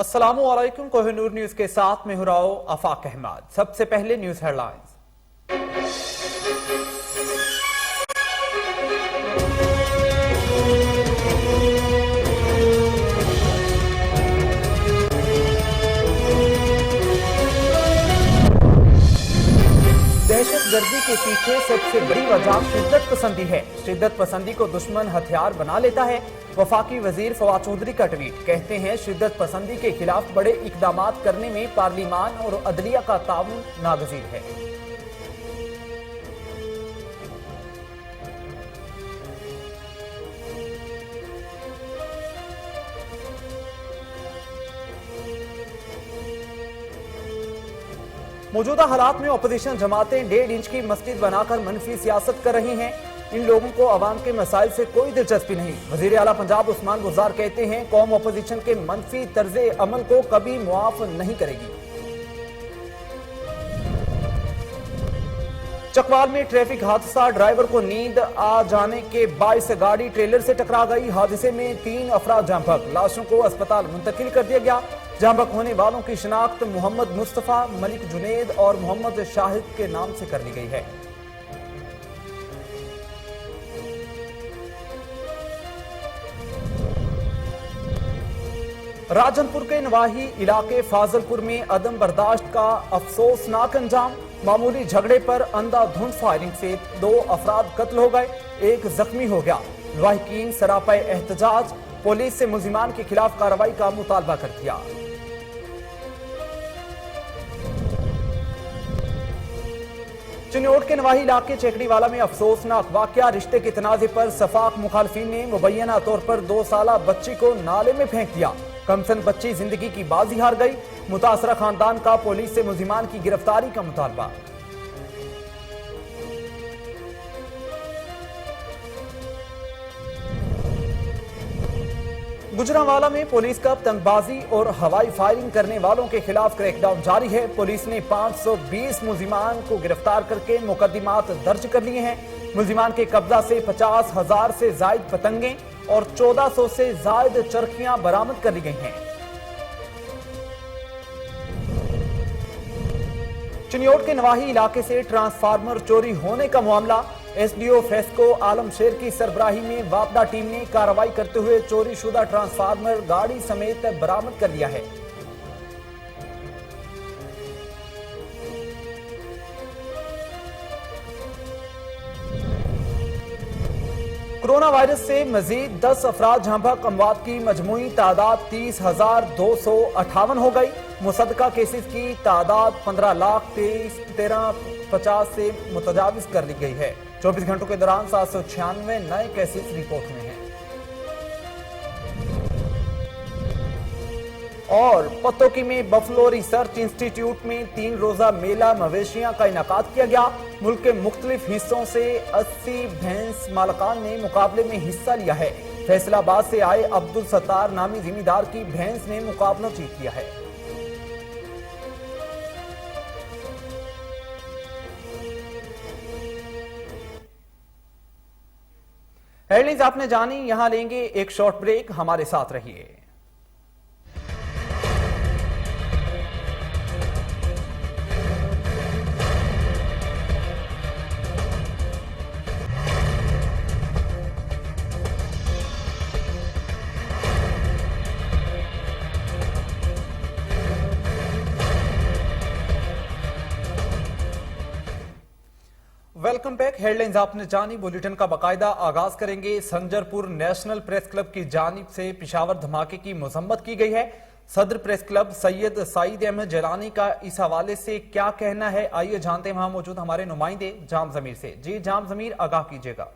अस्सलामुअलैकुम। कोहिनूर न्यूज के साथ मैं हूं राव आफाक अहमद। सबसे पहले न्यूज हेडलाइंस। दहशतगर्दी के पीछे सबसे बड़ी वजह शिद्दत पसंदी है। शिद्दत पसंदी को दुश्मन हथियार बना लेता है। वफाकी वजीर फवाद चौधरी का ट्वीट, कहते हैं शिद्दत पसंदी के खिलाफ बड़े इकदामात करने में पार्लिमान और अदलिया का ताउन नागजीर है। मौजूदा हालात में अपोजिशन जमातें 1.5 इंच की मस्जिद बनाकर मनफी सियासत कर रही हैं। इन लोगों को अवाम के मसाइल से कोई दिलचस्पी नहीं। वजीर आला पंजाब उस्मान गुजार कहते हैं कौम अपोजिशन के मनफी तर्जे अमल को कभी मुआफ नहीं करेगी। चकवाल में ट्रैफिक हादसा, ड्राइवर को नींद आ जाने के बाइस गाड़ी ट्रेलर से टकरा गई। हादसे में 3 अफराद जाँ बहक, लाशों को अस्पताल मुंतकिल कर दिया गया। जाँ बहक होने वालों की शिनाख्त मोहम्मद मुस्तफा, मलिक जुनेद और मोहम्मद शाहिद के नाम से कर ली गई है। राजनपुर के नवाही इलाके फाजलपुर में अदम बर्दाश्त का अफसोसनाक अंजाम। मामूली झगड़े पर अंधाधुंध फायरिंग से 2 अफराद कत्ल हो गए, 1 जख्मी हो गया। लवाहिकीन सरापा एहतजाज, पुलिस से मुल्जिमान के खिलाफ कार्रवाई का मुतालबा कर दिया। चिन्नौट के नवाही इलाके चेकड़ीवाला में अफसोसनाक वाकया। रिश्ते के तनाजे पर सफाक मुखालफिन ने मुबैना तौर पर 2 साला बच्ची को नाले में फेंक दिया। कमसन बच्ची जिंदगी की बाजी हार गई। मुतासरा खानदान का पुलिस से मुल्जिमान की गिरफ्तारी का मुतालबा। गुजरांवाला में पुलिस का तंगबाजी और हवाई फायरिंग करने वालों के खिलाफ क्रैकडाउन जारी है। पुलिस ने 520 मुल्जिमान को गिरफ्तार करके मुकदमात दर्ज कर लिए हैं। मुल्जिमान के कब्जा से 50,000 से जायद पतंगे और 1400 से जायद चरखियां बरामद कर ली गई हैं। चिन्नौट के नवाही इलाके से ट्रांसफार्मर चोरी होने का मामला। एसडीओ फेस्को आलम शेर की सरबराही में वापडा टीम ने कार्रवाई करते हुए चोरी शुदा ट्रांसफार्मर गाड़ी समेत बरामद कर लिया है। कोरोना वायरस से मजीद 10 अफराद जाँ बहक, अमवात की मजमूई तादाद 30,258 हो गई। मुसद्दका केसेस की तादाद 15,13,50 से मुतजाविज कर ली गई है। 24 घंटों के दौरान 796 नए केसेस रिपोर्ट हुए हैं। और पत्तोकी में बफलो रिसर्च इंस्टीट्यूट में 3 रोजा मेला मवेशियां का इनाकाद किया गया। मुल्क के मुख्तलिफ हिस्सों से 80 भैंस मालकान ने मुकाबले में हिस्सा लिया है। फैसलाबाद से आए अब्दुल सत्तार नामी जिम्मेदार की भैंस ने मुकाबला जीत लिया है। हेडलाइंस आपने जानी, यहां लेंगे एक शॉर्ट ब्रेक, हमारे साथ रहिए। Welcome back. हेडलाइंस आपने जानी, बुलेटिन का बाकायदा आगाज करेंगे। संजरपुर नेशनल प्रेस क्लब की जानिब से पेशावर धमाके की मजम्मत की गई है। सदर प्रेस क्लब सैयद साइद अहमद जलानी का इस हवाले से क्या कहना है, आइए जानते हैं। वहां मौजूद हमारे नुमाइंदे जाम जमीर से। जी जाम जमीर, आगाह कीजिएगा।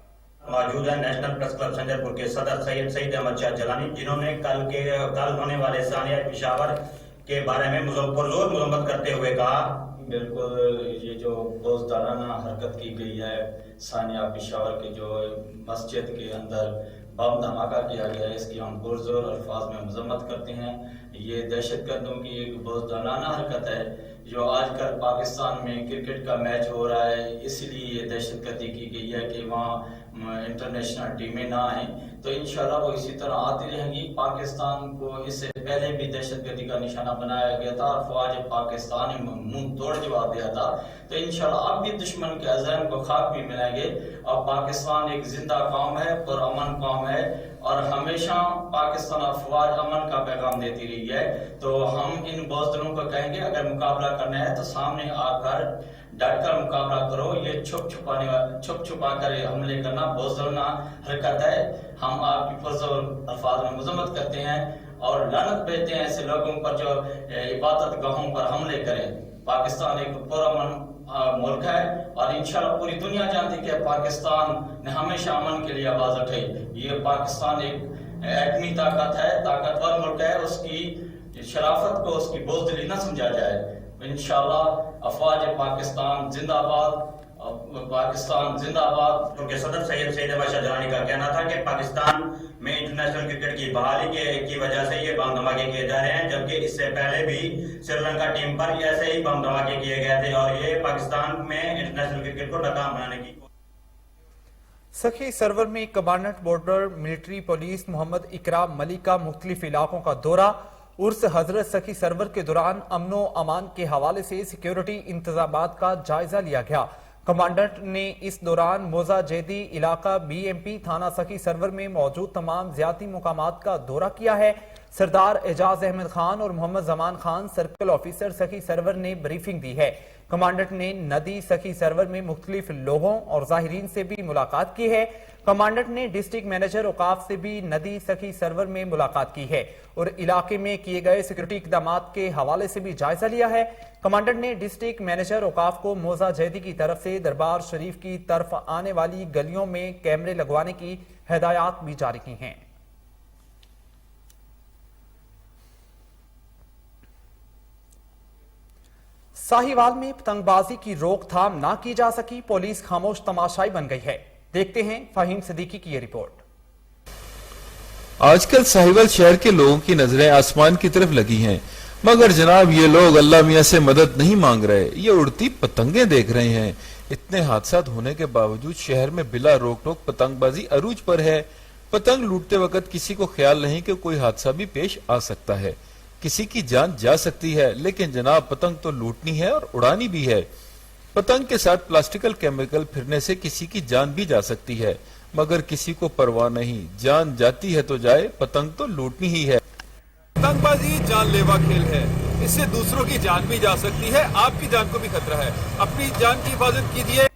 मौजूद है नेशनल प्रेस क्लब संजरपुर के सदर सैयद साइद अहमद जलानी, जिन्होंने कल होने वाले सानिया पेशावर के बारे में पुरजोर मजम्मत करते हुए कहा, बिल्कुल ये जो दोस्ताना हरकत की गई है सानिया पेशावर के जो मस्जिद के अंदर बम धमाका किया गया है, इसकी हम पुरजोर अल्फाज में मजम्मत करते हैं। ये दहशतगर्दों की एक दोस्ताना हरकत है। जो आजकल पाकिस्तान में क्रिकेट का मैच हो रहा है, इसलिए ये दहशतगर्दी की गई है कि वहाँ انٹرنیشنل ٹیمیں نہ آئیں تو انشاءاللہ وہ اسی طرح آتی رہیں گی۔ پاکستان کو اس سے پہلے بھی دہشت گردی کا نشانہ بنایا گیا تھا اور فوج پاکستان نے منہ توڑ جواب دیا تھا، تو انشاءاللہ اب بھی دشمن کے عزائم کو خاک بھی ملیں گے۔ اور پاکستان ایک زندہ قوم ہے، پرامن قوم ہے، اور ہمیشہ پاکستان افواج امن کا پیغام دیتی رہی ہے۔ تو ہم ان بزدلوں کو کہیں گے اگر مقابلہ کرنا ہے تو سامنے آ کر ڈٹ کر مقابلہ کرو، یہ چھپ چھپا کر حملے کرنا بزدلانہ حرکت ہے۔ ہم آپ کی پرزور الفاظ میں مذمت کرتے ہیں اور لعنت بھیجتے ہیں ایسے لوگوں پر جو عبادت گاہوں پر حملے کریں۔ پاکستان ایک پرامن ملک ہے اور انشاءاللہ پوری دنیا جانتی کہ پاکستان نے ہمیشہ امن کے لیے آواز اٹھائی۔ یہ پاکستان ایک ایٹمی طاقت ہے، طاقتور ملک ہے، اس کی شرافت کو اس کی بزدلی نہ سمجھا جائے۔ انشاءاللہ افواج پاکستان زندہ باد، پاکستان زندہ باد۔ ان کے صدر سید احمد شاہ جلانی کا کہنا تھا کہ پاکستان میں انٹرنیشنل کرکٹ کی بحالی کی وجہ سے یہ بم دھماکے کیے جا رہے ہیں، جبکہ اس سے پہلے بھی سری لنکا ٹیم پر ایسے ہی بم دھماکے کیے گئے تھے اور یہ پاکستان میں انٹرنیشنل کرکٹ کو ناکام بنانے کی۔ سکھی سرور میں کمانڈنٹ بارڈر ملٹری پولیس محمد اکرام ملک کا مختلف علاقوں کا دورہ۔ عرس حضرت سکھی سرور کے دوران امن و امان کے حوالے سے سیکیورٹی انتظامات کا جائزہ لیا گیا۔ کمانڈنٹ نے اس دوران موزہ جیدی علاقہ بی ایم پی تھانہ سکھی سرور میں موجود تمام زیارتی مقامات کا دورہ کیا ہے۔ سردار اعجاز احمد خان اور محمد زمان خان سرکل آفیسر سکھی سرور نے بریفنگ دی ہے۔ کمانڈنٹ نے ندی سکھی سرور میں مختلف لوگوں اور ظاہرین سے بھی ملاقات کی ہے۔ کمانڈنٹ نے ڈسٹرکٹ مینیجر اوقاف سے بھی ندی سکھی سرور میں ملاقات کی ہے اور علاقے میں کیے گئے سیکورٹی اقدامات کے حوالے سے بھی جائزہ لیا ہے۔ کمانڈنٹ نے ڈسٹرکٹ مینیجر اوقاف کو موزہ جیدی کی طرف سے دربار شریف کی طرف آنے والی گلیوں میں کیمرے لگوانے کی ہدایات بھی جاری کی ہیں۔ ساہیوال میں پتنگ بازی کی روک تھام نہ کی جا سکی، پولیس خاموش تماشائی بن گئی ہے۔ دیکھتے ہیں فہیم صدیقی کی یہ رپورٹ۔ آج کل ساہیوال شہر کے لوگوں کی نظریں آسمان کی طرف لگی ہیں، مگر جناب یہ لوگ اللہ میاں سے مدد نہیں مانگ رہے، یہ اڑتی پتنگیں دیکھ رہے ہیں۔ اتنے حادثات ہونے کے باوجود شہر میں بلا روک ٹوک پتنگ بازی عروج پر ہے۔ پتنگ لوٹتے وقت کسی کو خیال نہیں کہ کوئی حادثہ بھی پیش آ سکتا ہے، کسی کی جان جا سکتی ہے، لیکن جناب پتنگ تو لوٹنی ہے اور اڑانی بھی ہے۔ پتنگ کے ساتھ پلاسٹیکل کیمیکل پھرنے سے کسی کی جان بھی جا سکتی ہے، مگر کسی کو پرواہ نہیں، جان جاتی ہے تو جائے، پتنگ تو لوٹنی ہی ہے۔ پتنگ بازی جان لیوا کھیل ہے، اس سے دوسروں کی جان بھی جا سکتی ہے، آپ کی جان کو بھی خطرہ ہے، اپنی جان کی حفاظت کیجیے۔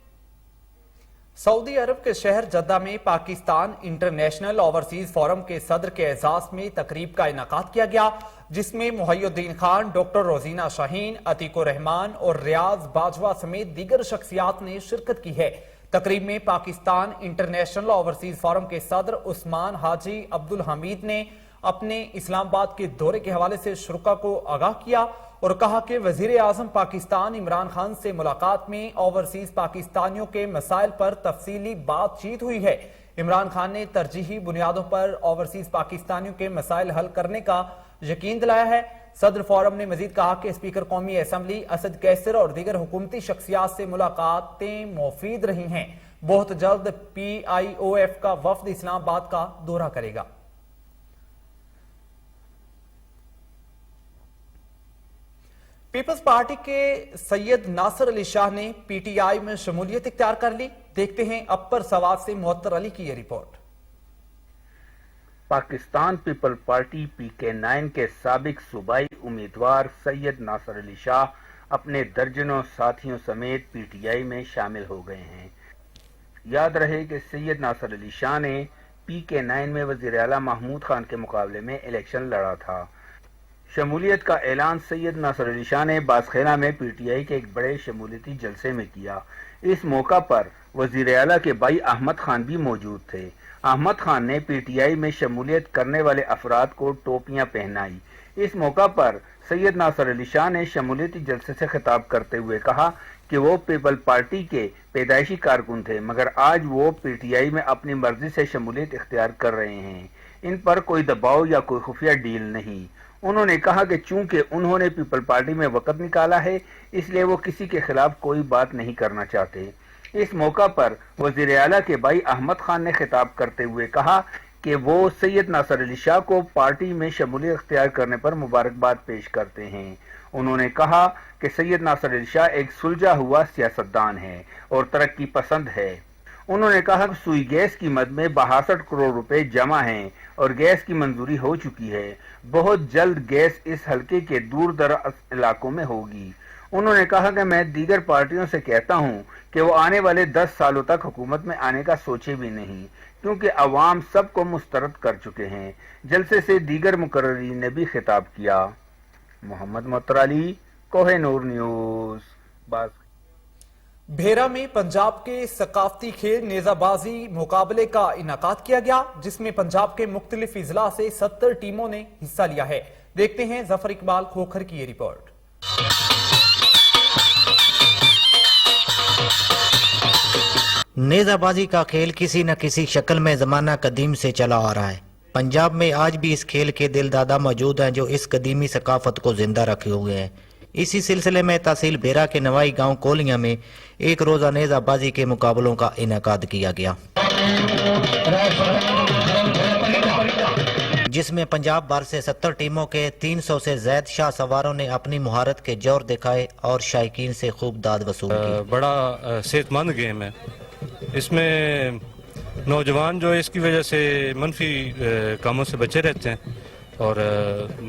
سعودی عرب کے شہر جدہ میں پاکستان انٹرنیشنل اوورسیز فورم کے صدر کے اعزاز میں تقریب کا انعقاد کیا گیا، جس میں محی الدین خان، ڈاکٹر روزینہ شاہین، عتیق الرحمان اور ریاض باجوہ سمیت دیگر شخصیات نے شرکت کی ہے۔ تقریب میں پاکستان انٹرنیشنل اوورسیز فورم کے صدر عثمان حاجی عبدالحمید نے اپنے اسلام آباد کے دورے کے حوالے سے شرکاء کو آگاہ کیا اور کہا کہ وزیر اعظم پاکستان عمران خان سے ملاقات میں اوورسیز پاکستانیوں کے مسائل پر تفصیلی بات چیت ہوئی ہے۔ عمران خان نے ترجیحی بنیادوں پر اوورسیز پاکستانیوں کے مسائل حل کرنے کا یقین دلایا ہے۔ صدر فورم نے مزید کہا کہ اسپیکر قومی اسمبلی اسد کیسر اور دیگر حکومتی شخصیات سے ملاقاتیں مفید رہی ہیں۔ بہت جلد PIOF کا وفد اسلام آباد کا دورہ کرے گا۔ پیپلز پارٹی کے سید ناصر علی شاہ نے PTI میں شمولیت اختیار کر لی۔ دیکھتے ہیں اپر سواد سے معطر علی کی یہ report. Pakistan people party PK9 کے سابق صوبائی امیدوار سید ناصر علی شاہ اپنے درجنوں ساتھیوں سمیت PTI میں شامل ہو گئے ہیں۔ یاد رہے کہ سید ناصر علی شاہ نے PK9 میں وزیر اعلیٰ محمود خان کے مقابلے میں الیکشن لڑا تھا۔ شمولیت کا اعلان سید ناصر علی شاہ نے بازخیرہ میں PTI کے ایک بڑے شمولیتی جلسے میں کیا۔ اس موقع پر وزیر اعلیٰ کے بھائی احمد خان بھی موجود تھے۔ احمد خان نے PTI میں شمولیت کرنے والے افراد کو ٹوپیاں پہنائی۔ اس موقع پر سید ناصر علی شاہ نے شمولیتی جلسے سے خطاب کرتے ہوئے کہا کہ وہ پیپل پارٹی کے پیدائشی کارکن تھے، مگر آج وہ PTI میں اپنی مرضی سے شمولیت اختیار کر رہے ہیں۔ ان پر کوئی دباؤ یا کوئی خفیہ ڈیل نہیں۔ انہوں نے کہا کہ چونکہ انہوں نے پیپل پارٹی میں وقت نکالا ہے، اس لیے وہ کسی کے خلاف کوئی بات نہیں کرنا چاہتے۔ اس موقع پر وزیر اعلیٰ کے بھائی احمد خان نے خطاب کرتے ہوئے کہا کہ وہ سید ناصر علی شاہ کو پارٹی میں شمولیت اختیار کرنے پر مبارکباد پیش کرتے ہیں۔ انہوں نے کہا کہ سید ناصر علی شاہ ایک سلجھا ہوا سیاستدان ہے اور ترقی پسند ہے۔ انہوں نے کہا کہ سوئی گیس کی مد میں 62 کروڑ روپے جمع ہیں اور گیس کی منظوری ہو چکی ہے۔ بہت جلد گیس اس حلقے کے دور دراز علاقوں میں ہوگی۔ انہوں نے کہا کہ میں دیگر پارٹیوں سے کہتا ہوں کہ وہ آنے والے 10 سالوں تک حکومت میں آنے کا سوچے بھی نہیں، کیونکہ عوام سب کو مسترد کر چکے ہیں۔ جلسے سے دیگر مقررین نے بھی خطاب کیا۔ محمد مطر علی، کوہ نور نیوز، باز۔ بھیرا میں پنجاب کے ثقافتی کھیل نیزہ بازی مقابلے کا انعقاد کیا گیا، جس میں پنجاب کے مختلف اضلاع سے 70 ٹیموں نے حصہ لیا ہے۔ دیکھتے ہیں ظفر اقبال کھوکھر کی یہ رپورٹ۔ نیزہ بازی کا کھیل کسی نہ کسی شکل میں زمانہ قدیم سے چلا آ رہا ہے۔ پنجاب میں آج بھی اس کھیل کے دل دادا موجود ہیں جو اس قدیمی ثقافت کو زندہ رکھے ہوئے ہیں۔ اسی سلسلے میں تحصیل بھیرا کے نوائی گاؤں کولیاں میں ایک روزہ نیزہ بازی کے مقابلوں کا انعقاد کیا گیا، جس میں پنجاب بھر سے 70 ٹیموں کے 300 سے زائد شاہ سواروں نے اپنی مہارت کے جوہر دکھائے اور شائقین سے خوب داد وصول کی۔ بڑا صحت مند گیم ہے۔ اس میں نوجوان جو اس کی وجہ سے منفی کاموں سے بچے رہتے ہیں اور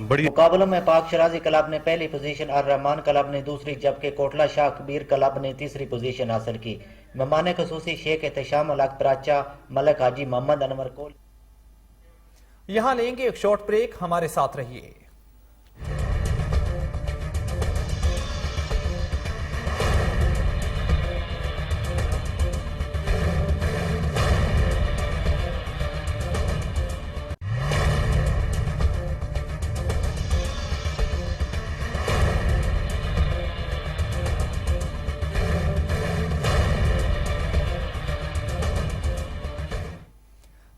بڑی مقابلوں میں پاک شرازی کلب نے پہلی پوزیشن، الرحمان کلب نے دوسری، جبکہ کوٹلہ شاہ کبیر کلب نے تیسری پوزیشن حاصل کی۔ مہمان خصوصی شیخ احتشام الحق پراچا، ملک حاجی محمد انور کول۔ یہاں لیں گے ایک شارٹ بریک، ہمارے ساتھ رہیے۔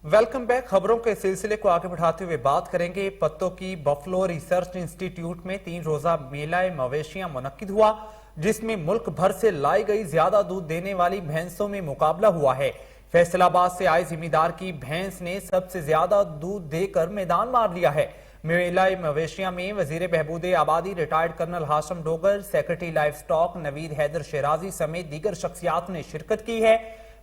Welcome back. خبروں کے سلسلے کو آگے بڑھاتے ہوئے بات کریں گے پتوں کی بفلو ریسرچ انسٹی ٹیوٹ میں 3 روزہ میلہ مویشیاں منعقد ہوا، جس میں ملک بھر سے لائی گئی زیادہ دودھ دینے والی بھینسوں میں مقابلہ ہوا ہے۔ فیصل آباد سے آئے زمیندار کی بھینس نے سب سے زیادہ دودھ دے کر میدان مار لیا ہے۔ میلہ مویشیاں میں وزیر بہبود آبادی ریٹائرڈ کرنل ہاشم ڈوگر، سیکرٹری لائف سٹاک نوید حیدر شیرازی سمیت دیگر شخصیات نے شرکت کی ہے۔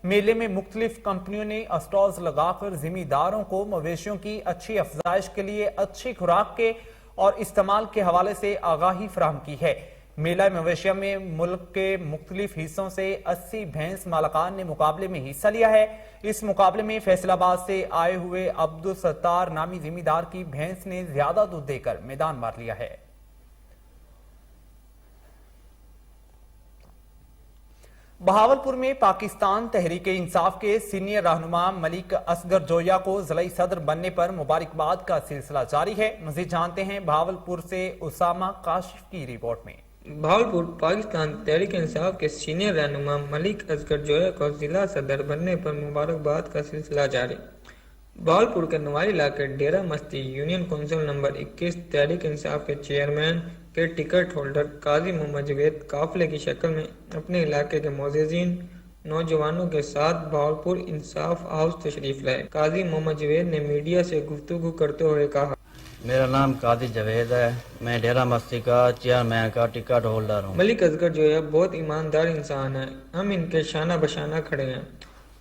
میلے میں مختلف کمپنیوں نے اسٹالز لگا کر زمینداروں کو مویشیوں کی اچھی افزائش کے لیے اچھی خوراک کے اور استعمال کے حوالے سے آگاہی فراہم کی ہے۔ میلہ مویشیوں میں ملک کے مختلف حصوں سے 80 بھینس مالکان نے مقابلے میں حصہ لیا ہے۔ اس مقابلے میں فیصل آباد سے آئے ہوئے عبدالستار نامی زمیندار کی بھینس نے زیادہ دودھ دے کر میدان مار لیا ہے۔ بہاولپور میں پاکستان تحریک انصاف کے سینئر رہنما ملک اصغر جویا کو ضلعی صدر بننے پر مبارکباد کا سلسلہ جاری ہے۔ مزید جانتے ہیں بہاولپور سے اسامہ کاشف کی رپورٹ میں۔ بہاولپور پاکستان تحریک انصاف کے سینئر رہنما ملک اصغر جویا کو ضلع صدر بننے پر مبارکباد کا سلسلہ جاری۔ بہاولپور کے نوائی علاقے ڈیرہ مستی union council number 21 Tehreek Insaf کے چیئرمین کے ٹکٹ ہولڈر قاضی محمد جاوید قافلے کی شکل میں اپنے علاقے کے معززین نوجوانوں کے ساتھ بہاولپور انصاف ہاؤس تشریف لائے۔ قاضی محمد جاوید نے میڈیا سے گفتگو کرتے ہوئے کہا، میرا نام قاضی جاوید ہے، میں ڈیرہ مستی کا چیئرمین کا ٹکٹ ہولڈر ہوں۔ ملک اصغر جویا بہت ایماندار انسان ہے، ہم ان کے شانہ بشانہ کھڑے ہیں۔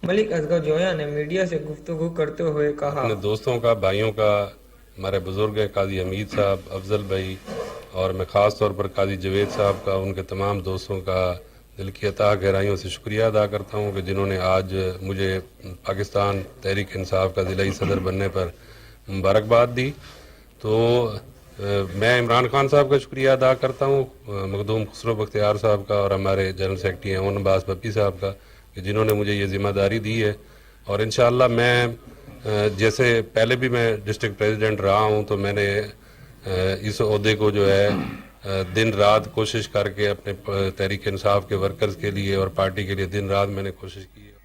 ملک اصغر جویا نے میڈیا سے گفتگو کرتے ہوئے کہا، اپنے دوستوں کا، بھائیوں کا، ہمارے بزرگ قاضی حمید صاحب، افضل بھائی، اور میں خاص طور پر قاضی جاوید صاحب کا، ان کے تمام دوستوں کا دل کی عطا گہرائیوں سے شکریہ ادا کرتا ہوں کہ جنہوں نے آج مجھے پاکستان تحریک انصاف کا ضلعی صدر بننے پر مبارکباد دی۔ تو میں عمران خان صاحب کا شکریہ ادا کرتا ہوں، مخدوم خسرو بختیار صاحب کا، اور ہمارے جنرل سیکرٹری اون عباس پپی صاحب کا کہ جنہوں نے مجھے یہ ذمہ داری دی ہے۔ اور انشاءاللہ میں جیسے پہلے بھی میں ڈسٹرکٹ پریزیڈنٹ رہا ہوں تو میں نے اس عہدے کو جو ہے دن رات کوشش کر کے اپنے تحریک انصاف کے ورکرز کے لیے اور پارٹی کے لیے دن رات میں نے کوشش کی ہے۔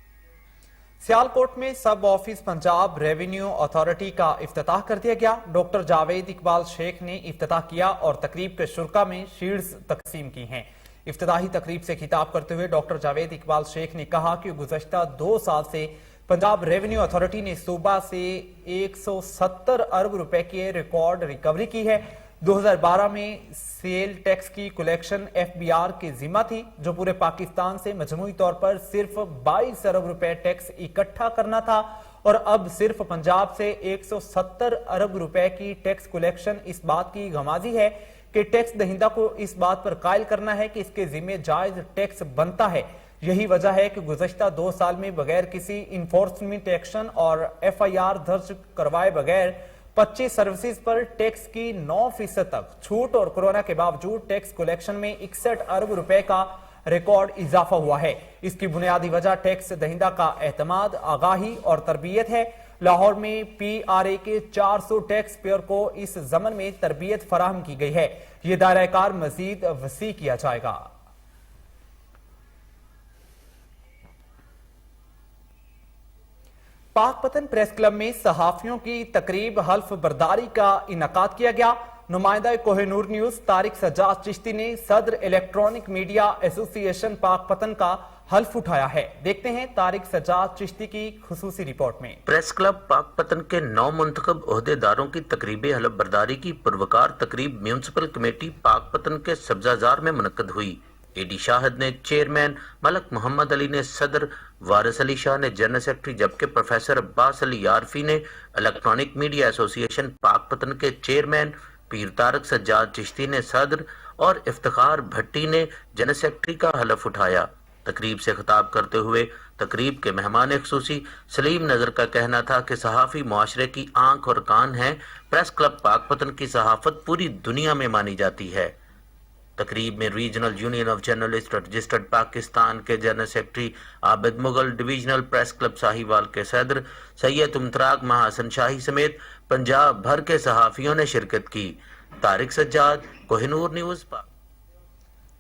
سیالکوٹ میں سب آفس پنجاب ریونیو اتھارٹی کا افتتاح کر دیا گیا۔ ڈاکٹر جاوید اقبال شیخ نے افتتاح کیا اور تقریب کے شرکا میں شیلڈز تقسیم کی ہیں۔ इफ्तिताही तकरीब से खिताब करते हुए डॉक्टर जावेद इकबाल शेख ने कहा कि गुज़श्ता 2 साल से पंजाब रेवेन्यू अथॉरिटी ने सूबा से 170 अरब रुपए की रिकॉर्ड रिकवरी की है। 2012 में सेल टैक्स की कलेक्शन FBR की जिम्मा थी, जो पूरे पाकिस्तान से मजमूई तौर पर सिर्फ 22 अरब रुपए टैक्स इकट्ठा करना था और अब सिर्फ पंजाब से 170 अरब रुपए की टैक्स कलेक्शन इस बात की गमाजी है कि टैक्स दहिंदा को इस बात पर कायल करना है कि इसके जिम्मे जायज टैक्स बनता है। यही वजह है कि गुज़श्ता 2 साल में बगैर किसी इन्फोर्समेंट एक्शन और FIR दर्ज करवाए बगैर 25 सर्विसेज पर टैक्स की 9% तक छूट और कोरोना के बावजूद टैक्स कलेक्शन में 61 अरब रुपए का रिकॉर्ड इजाफा हुआ है। इसकी बुनियादी वजह टैक्स दहिंदा का एतमाद, आगाही और तरबियत है। लाहौर में PRA के 400 टैक्स पेयर को इस जमन में तरबियत फराहम की गई है। ये दायरा कार मजीद वसी किया जाएगा। पाकपतन प्रेस क्लब में सहाफियों की तकरीब हल्फ बर्दारी का इनकाद किया गया। नुमाइंदा कोहिनूर न्यूज तारिक सज्जाद चिश्ती ने सदर इलेक्ट्रॉनिक मीडिया एसोसिएशन पाकपतन का हल्फ उठाया है। देखते हैं तारिक सज्जाद चिश्ती की खुसूसी रिपोर्ट में। प्रेस क्लब पाकपतन के 9 मुंतखब ओहदेदारों की तकरीब हल्फ बर्दारी की पुरवकार तकरीब म्यूनसिपल कमेटी पाकपतन के सब्जाजार में मुनक्कद हुई। AD शाहिद ने चेयरमैन, मलक मोहम्मद अली ने सदर, वारिस अली शाह ने जनरल सेक्रेटरी, जबकि प्रोफेसर अब्बास अली यारफी ने इलेक्ट्रॉनिक मीडिया एसोसिएशन पाकपतन के चेयरमैन, पीर तारिक सज्जाद चिश्ती ने सदर और इफ्तिखार भट्टी ने जनरल सेक्रेटरी का हलफ उठाया। तकरीब से खिताब करते हुए तकरीब के मेहमान खुसूसी सलीम नजर का कहना था कि सहाफ़ी मुआशरे की आंख और कान है। प्रेस क्लब पाकपतन की सहाफत पूरी दुनिया में मानी जाती है। तकरीब में regional union of journalist registered Pakistan के general secretary Abid Mughal, divisional press club Sahiwal के सदर सैयद उमतराक महासन शाही समेत पंजाब भर के सहाफियों ने शिरकत की। तारिक सज्जाद, कोहिनूर न्यूज।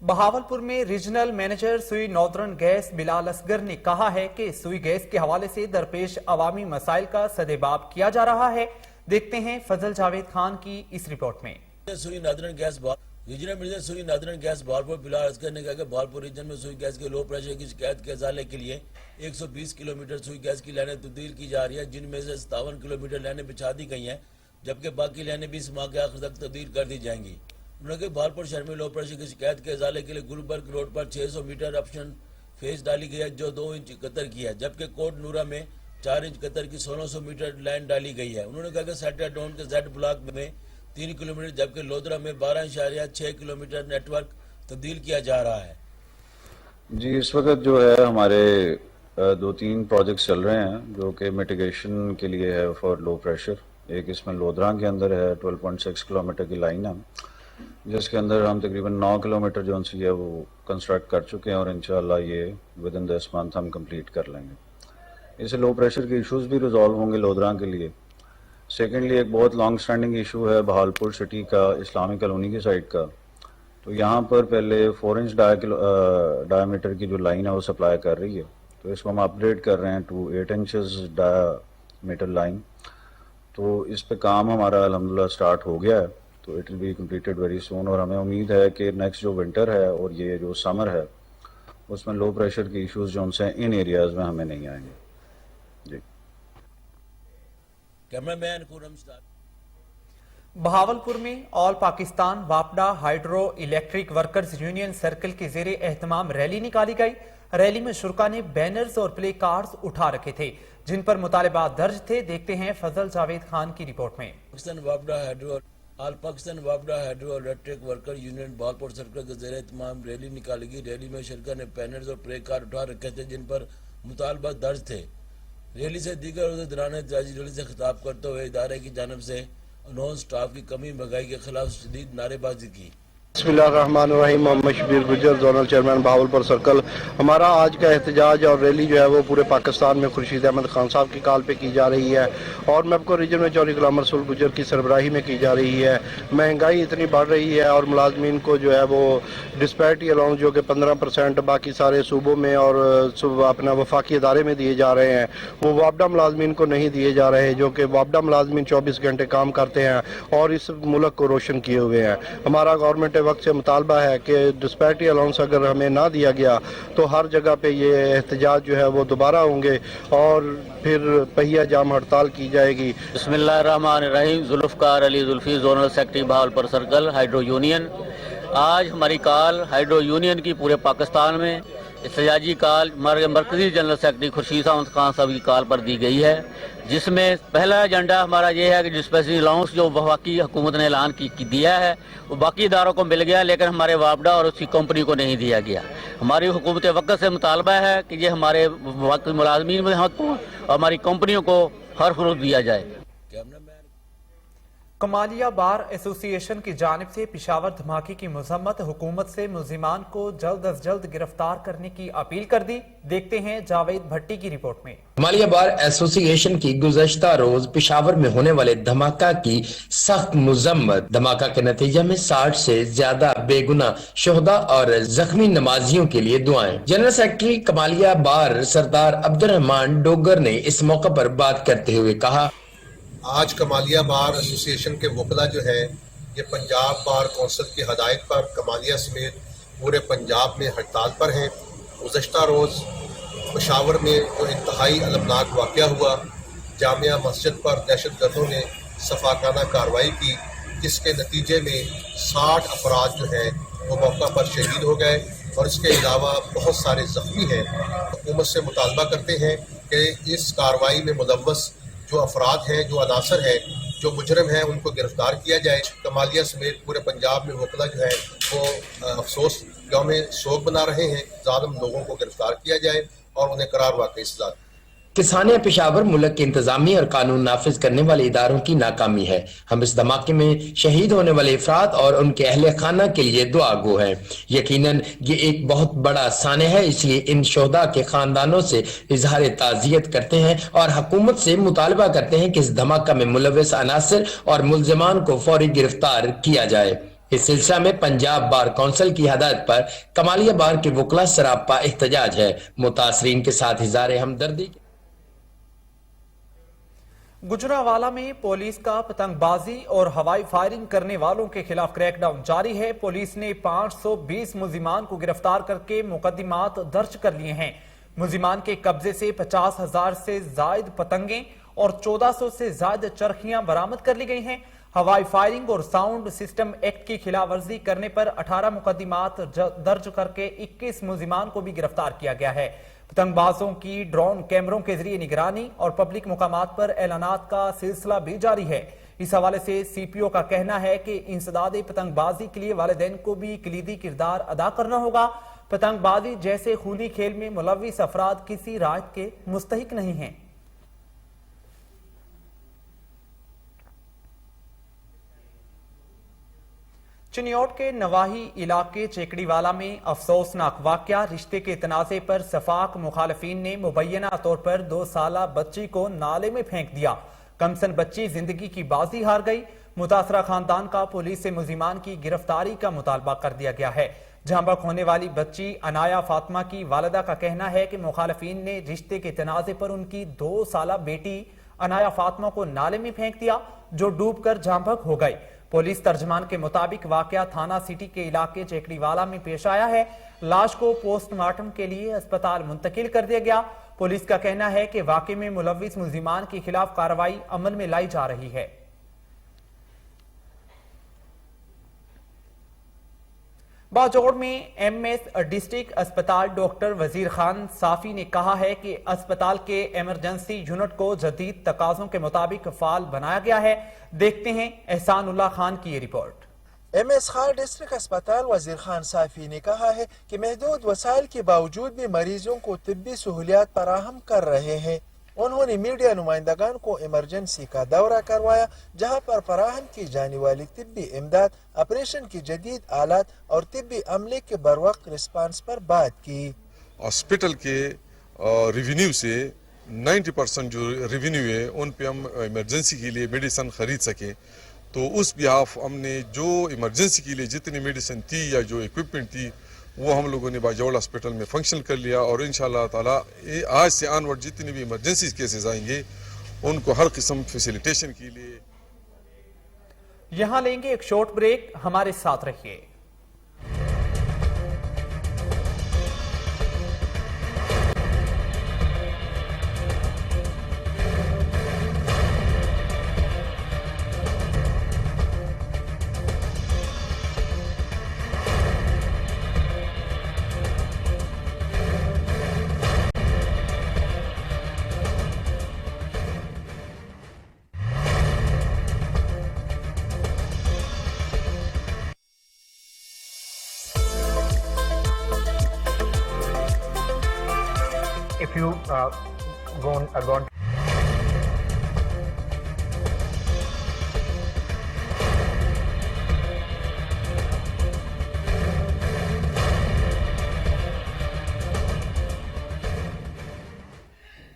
बहावलपुर में रीजनल मैनेजर सुई नॉर्दर्न गैस बिलाल असगर ने कहा है कि सुई गैस के हवाले से दरपेश अवामी मसाइल का सदेबाब किया जा रहा है। देखते हैं फजल जावेद खान की इस रिपोर्ट में। सुई नॉर्दर्न गैस रीजनल मैनेजर सुई नॉर्दर्न गैस बहावलपुर बिलाल असगर ने कहा कि बहावलपुर रीजन में सुई गैस के लो प्रेशर की शिकायत के इजाले के लिए 120 किलोमीटर सुई गैस की लाइनें तब्दील की जा रही है, जिनमें से 57 किलोमीटर लाइनें बिछा दी गई हैं, जबकि बाकी लाइनें भी इस माह के आखिर तक तब्दील कर दी जाएंगी। उन्होंने कहा बहावलपुर शहर में लो प्रेशर की शिकायत के इजाले के लिए गुलबर्ग रोड पर 600 मीटर ऑप्शन फेस डाली गई है, जो 2 इंच कतर की है, जबकि कोट नूरा में 4 इंच कतर की 1600 मीटर लाइन डाली गई है। उन्होंने कहा कि सेक्टर डाउन के जेड ब्लॉक में 3 किलोमीटर, जबकि लोधरा में 12.6 किलोमीटर नेटवर्क तब्दील किया जा रहा है। जी, इस वक्त जो है हमारे 2-3 प्रोजेक्ट्स चल रहे हैं जो कि मिटिगेशन के लिए है फॉर लो प्रेशर। एक इसमें लोधरा के अंदर है 12.6 किलोमीटर की लाइन है, जिसके अंदर हम तकरीबन 9 किलोमीटर जो सी है वो कंस्ट्रक्ट कर चुके हैं और इंशाल्लाह ये विद इन दिस मंथ हम कंप्लीट कर लेंगे। इससे लो प्रेशर के इश्यूज भी रिजॉल्व होंगे लोधरा के लिए। सेकेंडली, एक बहुत लॉन्ग स्टैंडिंग इशू है बहावलपुर सिटी का, इस्लामी कॉलोनी की साइड का। तो यहाँ पर पहले 4 इंच डायमीटर की जो लाइन है वो सप्लाई कर रही है, तो इसको हम अपग्रेड कर रहे हैं टू 8 इंचेस डायमीटर लाइन। तो इस पे काम हमारा अल्हम्दुलिल्लाह स्टार्ट हो गया है, तो it will be completed very soon. और हमें उम्मीद है कि नेक्स्ट जो विंटर है और ये जो समर है उसमें लो प्रेशर के इश्यूज जो उनसे इन एरियाज में हमें नहीं आएंगे। जी, कैमरामैन बहावलपुर में ऑल पाकिस्तान वापडा hydro electric workers union circle के जेरे एहतमाम रैली निकाली गई। रैली में शुरका ने बैनर्स और प्ले कार्ड्स उठा रखे थे जिन पर मुतालबात दर्ज थे। देखते हैं फजल जावेद खान की रिपोर्ट में। ऑल पाकिस्तान वापडा hydro electric worker union Bahawalpur circle के जेरे एहतमाम रैली निकाली गई। रैली में शुरका ने बैनर्स और प्ले कार्ड उठा रखे थे जिन पर मुतालबात दर्ज थे। रैली से दीगर उहदेदारान रैली से खिताब करते हुए इदारे की जानिब से नॉन स्टाफ की कमी महंगाई के खिलाफ शदीद नारेबाजी की। बिस्मिल्लाहिर्रहमानिर्रहीम। Mohammad Shabbir Gujjar, zonal chairman Bahawalpur circle. हमारा आज का एहतजाज और रैली जो है वो पूरे पाकिस्तान में खुर्शीद अहमद खान साहब की कॉल पे की जा रही है और मैपको रीजन में चौधरी गुलाम रसूल गुज्जर की सरबराही में की जा रही है। महंगाई इतनी बढ़ रही है और मुलाजमीन को जो है वो डिस्पैरिटी अलाउंस जो कि 15% बाकी सारे सूबों में और अपना वफाकी अदारे में दिए जा रहे हैं, वो वापडा मुलाजमीन को नहीं दिए जा रहे, जो कि वापडा मुलाजमीन 24 घंटे काम करते हैं और इस मुल्क को रोशन किए हुए हैं। हमारा गवर्नमेंट वक्त से मुतालबा है कि डिस्पैरिटी अलाउंस अगर हमें ना दिया गया तो हर जगह पे ये एहतजाज जो है वो दोबारा होंगे और फिर पहिया जाम हड़ताल की जाएगी। बिस्मिल्लाहिर्रहमानिर्रहीम। Zulfiqar Ali Zulfi, zonal secretary Bahawalpur circle hydro union. आज हमारी कॉल हाइड्रो यूनियन की पूरे पाकिस्तान में एहतजाजी कॉल हमारे मरकजी जनरल सेक्रेटरी खुर्शीद अहमद खान साहब की कॉल पर दी गई है, जिसमें पहला एजेंडा हमारा ये है कि डिस्पैरिटी अलाउंस जो वफाकी हुकूमत ने ऐलान की दिया है वो बाकी इदारों को मिल गया, लेकिन हमारे वापडा और उसकी कंपनी को नहीं दिया गया। हमारी हुकूमत वक्त से मुतालबा है कि ये हमारे मुलाजमीन में हक को, हमारी कंपनियों को हर फ़रोग़ दिया जाए। कमालिया बार एसोसिएशन की जानिब से पिशावर धमाके की मजम्मत, हुकूमत से मुलजिमान को जल्द अज जल्द गिरफ्तार करने की अपील कर दी। देखते हैं जावेद भट्टी की रिपोर्ट में। कमालिया बार एसोसिएशन की गुज़श्ता रोज पिशावर में होने वाले धमाका की सख्त मजम्मत। धमाका के नतीजे में 60 से ज्यादा बेगुना शोहदा और जख्मी नमाजियों के लिए दुआएं। जनरल सेक्रेटरी कमालिया बार सरदार अब्दुर्रहमान डोगर ने इस मौके पर बात करते हुए कहा, आज कमालिया बार एसोसिएशन के वकला जो है ये पंजाब बार कौंसिल की हदायत पर कमालिया समेत पूरे पंजाब में हड़ताल पर हैं। गुज़श्ता रोज़ पेशावर में जो इंतहाई अलमनाक वाक़या हुआ, जामिया मस्जिद पर दहशत गर्दों ने सफाकाना कार्रवाई की, जिसके नतीजे में 60 अफराद जो हैं वो मौका पर शहीद हो गए और इसके अलावा बहुत सारे ज़ख्मी हैं। हुकूमत से मुतालबा करते हैं कि इस कार्रवाई में मुलव्वस जो अफराद हैं, जो अनासर हैं, जो मुजरम हैं, उनको गिरफ्तार किया जाए। कमालिया समेत पूरे पंजाब में वकला जो है वो अफसोस यौम शोक बना रहे हैं। ज़ालिम लोगों को गिरफ्तार किया जाए और उन्हें करार वाक़ई सज़ा। किसाने पेशावर मुल्क के इंतजामी और कानून नाफिज करने वाले इदारों की नाकामी है। हम इस धमाके में शहीद होने वाले अफराद और उनके अहले खाना के लिए दुआ गो हैं। यकीनन ये एक बहुत बड़ा साने है, इसलिए इन शोहदा के खानदानों से इजहार ताज़ियत करते हैं और हुकूमत से मुतालबा करते हैं कि इस धमाका में मुलव्वस अनासर और मुलजमान को फौरी गिरफ्तार किया जाए। इस सिलसिला में पंजाब बार कौंसिल की हदायत पर कमालिया बार के वकला सरापा एहतजाज है। मुतासरीन के साथ इज़हार हमदर्दी। गुजरावाला में पुलिस का पतंगबाजी और हवाई फायरिंग करने वालों के खिलाफ क्रैकडाउन जारी है। पुलिस ने 520 मुलजिमान को गिरफ्तार करके मुकदमात दर्ज कर लिए हैं। मुलजिमान के कब्जे से 50,000 से जायद पतंगे और 1400 से ज्यादा चरखियां बरामद कर ली गई हैं। हवाई फायरिंग और साउंड सिस्टम एक्ट की खिलाफ वर्जी करने पर 18 मुकदमात दर्ज करके 21 मुलजिमान को भी गिरफ्तार किया गया है। पतंगबाजों की ड्रोन कैमरों के जरिए निगरानी और पब्लिक मुकामात पर ऐलानात का सिलसिला भी जारी है। इस हवाले से सीपीओ का कहना है कि इंसदाद पतंगबाजी के लिए वालिदैन को भी कलीदी किरदार अदा करना होगा। पतंगबाजी जैसे खूनी खेल में मुलव्विस अफराद किसी राहत के मुस्तहिक नहीं हैं। चिनियोट के नवाही इलाके चेकड़ीवाला में अफसोसनाक वाकया। रिश्ते के तनाज़े पर सफाक मुखालफीन ने मुबैना तौर पर 2 साला बच्ची को नाले में फेंक दिया। कमसन बच्ची जिंदगी की बाजी हार गई। मुतासरा खानदान का पुलिस से मुलजिमान की गिरफ्तारी का मुतालबा कर दिया गया है। जहां होने वाली बच्ची अनाया फातिमा की वालिदा का कहना है कि मुखालफीन ने रिश्ते के तनाज़े पर उनकी 2 साला बेटी अनाया फातिमा को नाले में फेंक दिया, जो डूबकर झांभक हो गई। पुलिस तर्जमान के मुताबिक वाकया थाना सिटी के इलाके चेकड़ीवाला में पेश आया है। लाश को पोस्टमार्टम के लिए अस्पताल मुंतकिल कर दिया गया। पुलिस का कहना है कि वाकये में मुलव्विस मुलजिमान के खिलाफ कार्रवाई अमल में लाई जा रही है। बाजौड़ में एमएस डिस्ट्रिक्ट अस्पताल डॉक्टर वजीर खान साफी ने कहा है कि अस्पताल के इमरजेंसी यूनिट को जदीद तकाज़ों के मुताबिक फाल बनाया गया है। देखते हैं एहसानुल्लाह खान की ये रिपोर्ट। एमएस खान डिस्ट्रिक्ट अस्पताल वजीर खान साफी ने कहा है कि महदूद वसाइल के बावजूद भी मरीजों को तिब्बी सहूलियात फराहम कर रहे हैं। उन्होंने मीडिया नुमाइंदगान को इमरजेंसी का दौरा करवाया, जहां पर फराहम की जाने वाली तिब्बी इमदाद, ऑपरेशन की जदीद आलात और तिब्बी अमले के बरवक्त रिस्पांस पर बात की। हॉस्पिटल के रेवेन्यू से 90% जो रेवेन्यू है उन पे हम इमरजेंसी के लिए मेडिसिन खरीद सकें, तो उस बिहाफ हमने जो इमरजेंसी के लिए जितनी मेडिसिन थी या जो इक्विपमेंट थी वो हम लोगों ने बाजौड़ हॉस्पिटल में फंक्शन कर लिया। और इंशाअल्लाह ताला आज से ऑनवर्ड जितनी भी इमरजेंसी केसेस आएंगे उनको हर किस्म फैसिलिटेशन के लिए। यहां लेंगे एक शॉर्ट ब्रेक, हमारे साथ रहिए। if you gone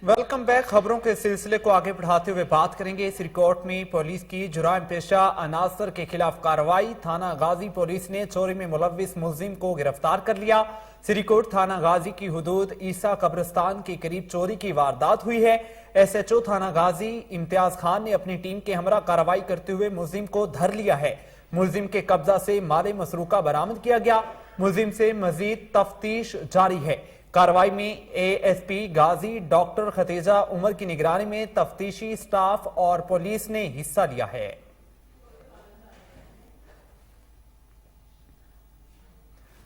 welcome back. खबरों के सिलसिले को आगे बढ़ाते हुए बात करेंगे सिरकोट में पुलिस की जुराइम पेशा अनासर के खिलाफ कार्रवाई। थाना गाजी पुलिस ने चोरी में मुलविस मुलजिम को गिरफ्तार कर लिया। सिरकोट थाना गाजी की हुदूद ईसा कब्रिस्तान के करीब चोरी की वारदात हुई है। SHO थाना गाजी इम्तियाज खान ने अपनी टीम के हमरा कार्रवाई करते हुए मुलजिम को धर लिया है। मुलजिम के कब्जा से माले मसरूका बरामद किया गया। मुलजिम से मजीद तफ्तीश जारी है। कार्रवाई में ASP गाजी डॉक्टर खतीजा उमर की निगरानी में तफ्तीशी स्टाफ और पुलिस ने हिस्सा लिया है।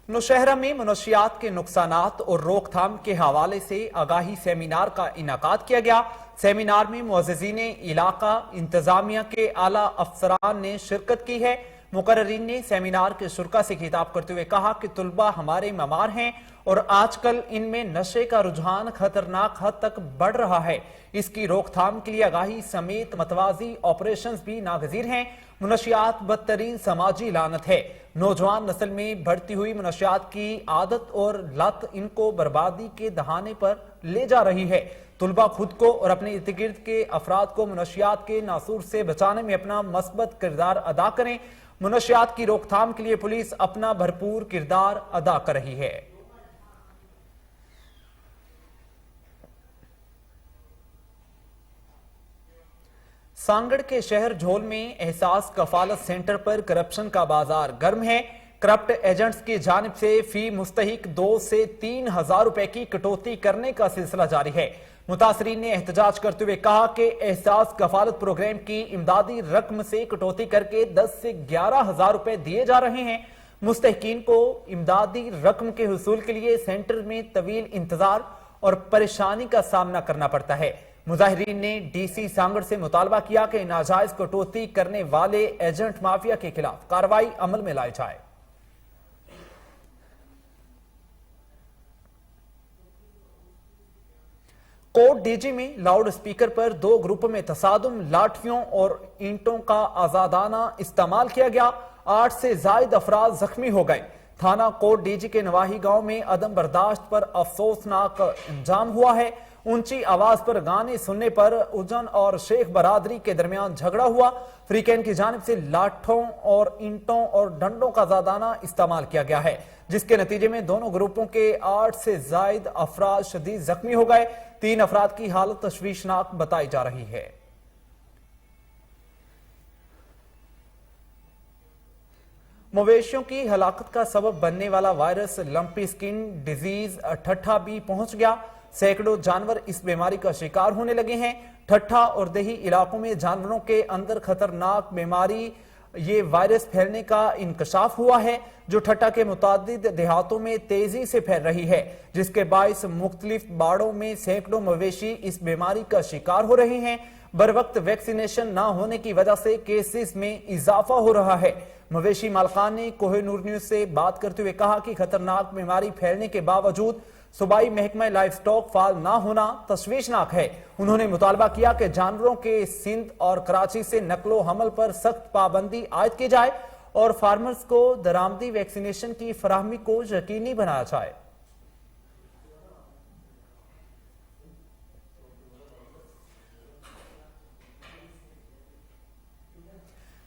नौशहरा में मनशियात के नुकसानात और रोकथाम के हवाले से आगाही सेमिनार का इनाकाद किया गया। सेमिनार में मुअज़्ज़िज़ीन इलाका इंतजामिया के आला अफसरान ने शिरकत की है। मुकर्रिरीन ने सेमिनार के शुरा से खिताब करते हुए कहा कि तुलबा हमारे ममार हैं और आजकल इनमें नशे का रुझान खतरनाक हद तक बढ़ रहा है। इसकी रोकथाम के लिए आगाही समेत मतवाजी ऑपरेशंस भी नागजीर हैं। मुनशियात बदतरीन समाजी लानत है। नौजवान नस्ल में बढ़ती हुई मुनशियात की आदत और लत इनको बर्बादी के दहाने पर ले जा रही है। तुलबा खुद को और अपने इर्द गिर्द के अफराद को मुनशियात के नासूर से बचाने में अपना मस्बत किरदार अदा करें। मुनशियात की रोकथाम के लिए पुलिस अपना भरपूर किरदार अदा कर रही है। सांगड़ के शहर झोल में एहसास कफालत सेंटर पर करप्शन का बाजार गर्म है। करप्ट एजेंट्स की जानिब से फी मुस्तहिक 2 से 3 हजार रुपए की कटौती करने का सिलसिला जारी है। मुतासरीन ने एहतजाज करते हुए कहा कि एहसास कफालत प्रोग्राम की इमदादी रकम से कटौती करके 10 से 11 हजार रुपए दिए जा रहे हैं। मुस्तहिकीन को इमदादी रकम के हुसूल के लिए सेंटर में तवील इंतजार और परेशानी का सामना करना पड़ता है। मुजाहिरीन ने DC सांगड़ से मुतालबा किया कि नाजायज कटौती करने वाले एजेंट माफिया के खिलाफ कार्रवाई अमल में लाई जाए। कोट DG में लाउड स्पीकर पर 2 ग्रुपों में तसादुम, लाठियों और ईंटों का आजादाना इस्तेमाल किया गया। 8 से जायद अफराद जख्मी हो गए। थाना कोट DG के नवाही गांव में अदम बर्दाश्त पर अफसोसनाक इंजाम हुआ है। ऊंची आवाज पर गाने सुनने पर उजन और शेख बरादरी के दरमियान झगड़ा हुआ। फ्रीकैन की जानिब से लाठों और ईंटों और डंडों का ज़ादाना इस्तेमाल किया गया है, जिसके नतीजे में दोनों ग्रुपों के 8 से जायद अफराद शदीद जख्मी हो गए। 3 अफराद की हालत तशवीशनाक बताई जा रही है। मवेशियों की हलाकत का सबब बनने वाला वायरस लंपी स्किन डिजीज ठट्ठा भी पहुंच गया। सैकड़ों जानवर इस बीमारी का शिकार होने लगे हैं। ठट्ठा और देही इलाकों में जानवरों के अंदर खतरनाक बीमारी ये वायरस फैलने का इंकशाफ हुआ है, जो ठट्ठा के मुतादिद देहातों में तेजी से फैल रही है, जिसके बायस मुख्तलिफ बाड़ों में सैकड़ों मवेशी इस बीमारी का शिकार हो रहे हैं। बर वक्त वैक्सीनेशन ना होने की वजह से केसेस में इजाफा हो रहा है। मवेशी मालकान ने कोहिनूर न्यूज से बात करते हुए कहा कि खतरनाक बीमारी फैलने के बावजूद सूबाई महकमा लाइफ स्टॉक फाल ना होना तशवीशनाक है। उन्होंने मुतालबा किया कि जानवरों के सिंध और कराची से नकलो हमल पर सख्त पाबंदी आयद की जाए और फार्मर्स को दरामदी वैक्सीनेशन की फराहमी को यकीनी बनाया जाए।